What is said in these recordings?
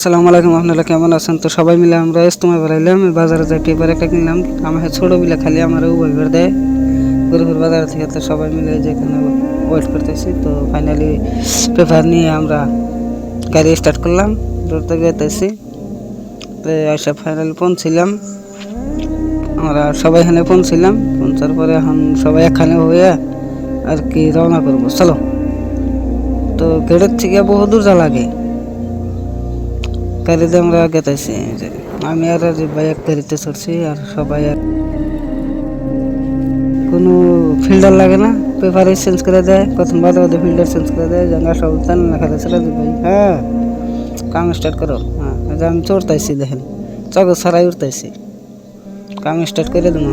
আসসালামু আলাইকুম, আপনারা কেমন আছেন? তো সবাই মিলে আমরা ইজতেমা বেড়াইলাম, বাজারে যাই পেপার একটা কিনলাম। আমার ছোটো বিলা খালি আমার উবার দেয় গরিবের বাজার থেকে। তো সবাই মিলে যেখানে ওয়েট করতেছি, তো ফাইনালি পেপার নিয়ে আমরা গাড়ি স্টার্ট করলাম, দৌড়তে যেতেছি। তো এসে ফাইনালি পৌঁছছিলাম, আমরা সবাই এখানে পৌঁছছিলাম। পৌঁছার পরে এখন সবাই এখানে হয়ে আর কি রওনা করবো, চলো। তো গেটের থেকে বহু দূর যা লাগে, গাড়িতে আমরা গেতেছি। আমি আর রাজীব ভাই এক গাড়িতে চড়ছি, আর সবাই এক কোনো ফিল্টার লাগে না, পেপারে চেঞ্জ করে দেয়, প্রথম বাদে বাদে ফিল্টার চেঞ্জ করে দেয়। জানা সব জান লেখা আছে রাজীব ভাই, হ্যাঁ কাম স্টার্ট করো। হ্যাঁ আমি চড়তাইছি, দেখেন চগো ছাড়াই উঠতাইছি, কাম স্টার্ট করে দেবো।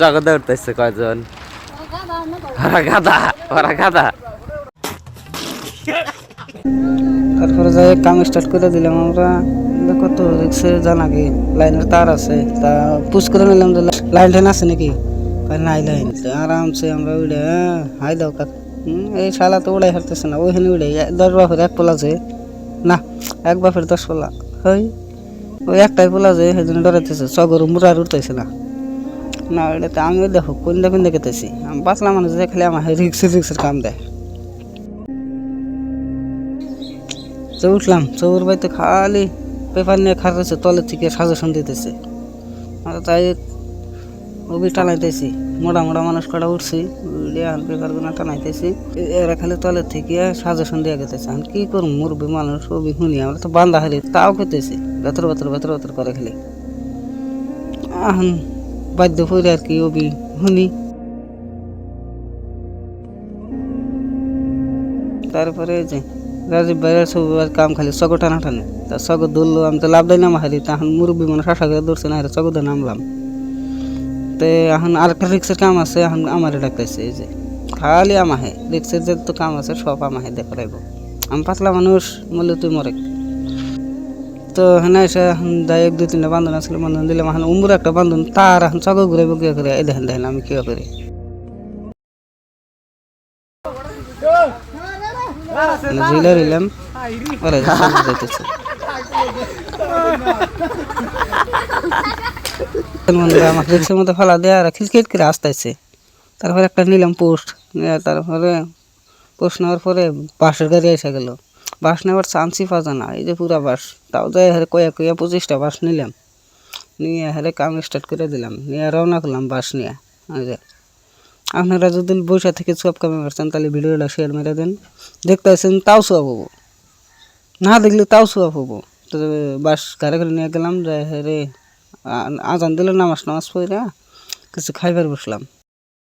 জগতে উঠতেছে কয়জন? ওরা গাদা, ওরা গাদা। তারপরে যাই কাম স্টার্ট করে দিলাম আমরা। কত রিক্সে জানা কি লাইনের তার আছে, তা পুশ করে নিলাম যে লাইন টাইন আছে নাকি, নাই লাইন। আরামসে আমরা উড়ে হাই দাও কাক। এই শালা তো উড়াই হারতেছে না, ওইখানে উড়ে 10 বাফের এক পোলা যে, না 1 বাফের 10 পোলা, ওই একটাই পোলা যে সেজন্য ডরাইতেছে, চগর মুড়ার উঠতেছে না। না এটাতে আমিও দেখো কোন দেখতেছি, আমি বাঁচলাম মানুষ যে খালি আমার রিক্সের কাম দেয়। তো উঠলাম, চৌর বাড়িতে খালি পেপার নিয়ে খাটাচ্ছে, তলের থেকে সাজেশন দিতেছে। তাই ওবি টানাইতেছি, মোটা মোটা মানুষ কটা উঠছি, পেপারগুলো টানাইতেছি। এরা খালি তলের থেকে সাজেশন দিয়ে গেতেছে। আমি কি করবো, মুরব্বী মানুষ ওবি শুনি, আমরা তো বান্ধা হারি তাও খেতেছি, ভেতর করে খালি। এখন বাধ্য করে আর কি ওবি শুনি। তারপরে যে রাজীব ভাইয়ের সব কাম খালি চগো টানা টানে, তা চগো ধরলো, আমি তো লাভ দেয় নাম হারি। তখন মুরব্বী মানুষ আশা করে ধরছে না, চগোতে নামলাম। তো এখন আরেকটা রিক্সের কাম আছে, এখন আমারে ডাকতেছে, এই যে খালি আমাহে রিক্সের যে তো কাম আছে সব আমাহে দেখে রাখবো। আমি পাতলা মানুষ, বললে তুই মরে। তো হ্যাঁ এসে এখন যাই 1-2-3টা বান্ধন আসলে বান্ধন দিলাম। এখন উমর একটা বান্ধন, তার এখন চগো ঘুরাইবো কি করে, এই দেখেন আমি কি করি। ঝিলার এলাম, ওরা যাইতেছে। আমার রিক্সের মধ্যে ফেলা দেয় আর খিলকিট করে আসতেছে। তারপরে একটা নিলাম পোস্ট, তারপরে পোস্ট নেওয়ার পরে বাসের গাড়ি এসে গেল। বাস নেওয়ার চান্সই পাওয়া যায় না, এই যে পুরা বাস। তাও যাই হারে কয়া 25টা বাস নিলাম, নিয়ে হারে কাম স্টার্ট করে দিলাম, নিয়ে রওনা করলাম বাস নিয়ে। আপনারা যদি বৈশা থেকে সব কামে পারছেন, তাহলে ভিডিওটা শেয়ার মেরে দেন। দেখতে আসছেন তাও সোয়াব হবো, না দেখলে তাও সোয়াব হবো। তো বাস গাড়ি করে নিয়ে গেলাম, যাই হারে আজান দিল, নামাজ পড়ে কিছু খাইবার বসলাম।